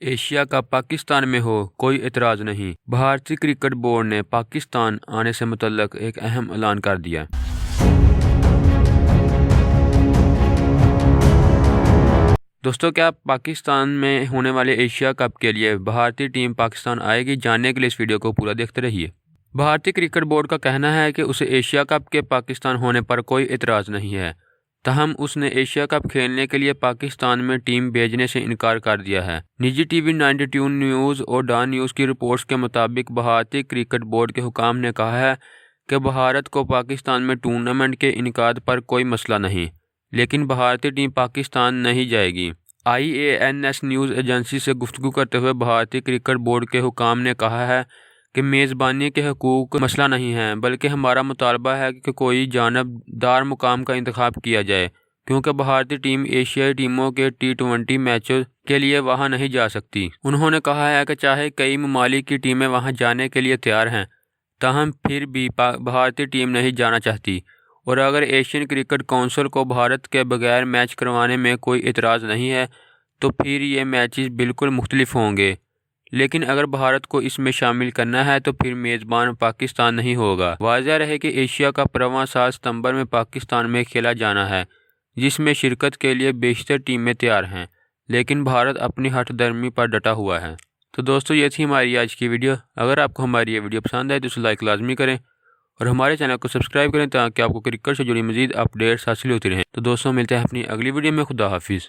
Asia cup Pakistan میں ہو کوئی اعتراض نہیں، بھارتی کرکٹ بورڈ نے پاکستان آنے سے متعلق ایک اہم اعلان کر دیا۔ دوستو، کیا پاکستان میں ہونے والے ایشیا کپ کے لیے بھارتی ٹیم پاکستان آئے گی؟ جاننے کے لیے اس ویڈیو کو پورا دیکھتے رہیے۔ بھارتی کرکٹ بورڈ کا کہنا ہے کہ اسے ایشیا کپ کے پاکستان ہونے پر کوئی اعتراض نہیں ہے، تاہم اس نے ایشیا کپ کھیلنے کے لیے پاکستان میں ٹیم بھیجنے سے انکار کر دیا ہے۔ نجی ٹی وی 92 نیوز اور ڈان نیوز کی رپورٹس کے مطابق بھارتی کرکٹ بورڈ کے حکام نے کہا ہے کہ بھارت کو پاکستان میں ٹورنامنٹ کے انعقاد پر کوئی مسئلہ نہیں، لیکن بھارتی ٹیم پاکستان نہیں جائے گی۔ IANS نیوز ایجنسی سے گفتگو کرتے ہوئے بھارتی کرکٹ بورڈ کے حکام نے کہا ہے کہ میزبانی کے حقوق مسئلہ نہیں ہے، بلکہ ہمارا مطالبہ ہے کہ کوئی جانبدار مقام کا انتخاب کیا جائے، کیونکہ بھارتی ٹیم ایشیائی ٹیموں کے T20 میچوں کے لیے وہاں نہیں جا سکتی۔ انہوں نے کہا ہے کہ چاہے کئی ممالک کی ٹیمیں وہاں جانے کے لیے تیار ہیں، تاہم پھر بھی بھارتی ٹیم نہیں جانا چاہتی، اور اگر ایشین کرکٹ کونسل کو بھارت کے بغیر میچ کروانے میں کوئی اعتراض نہیں ہے تو پھر یہ میچز بالکل مختلف ہوں گے، لیکن اگر بھارت کو اس میں شامل کرنا ہے تو پھر میزبان پاکستان نہیں ہوگا۔ واضح رہے کہ ایشیا کپ رواں سال ستمبر میں پاکستان میں کھیلا جانا ہے، جس میں شرکت کے لیے بیشتر ٹیمیں تیار ہیں، لیکن بھارت اپنی ہٹ درمی پر ڈٹا ہوا ہے۔ تو دوستو، یہ تھی ہماری آج کی ویڈیو۔ اگر آپ کو ہماری یہ ویڈیو پسند آئے تو اسے لائک لازمی کریں اور ہمارے چینل کو سبسکرائب کریں تاکہ آپ کو کرکٹ سے جڑی مزید اپڈیٹس حاصل ہوتی رہیں۔ تو دوستو، ملتے ہیں اپنی اگلی ویڈیو میں۔ خدا حافظ۔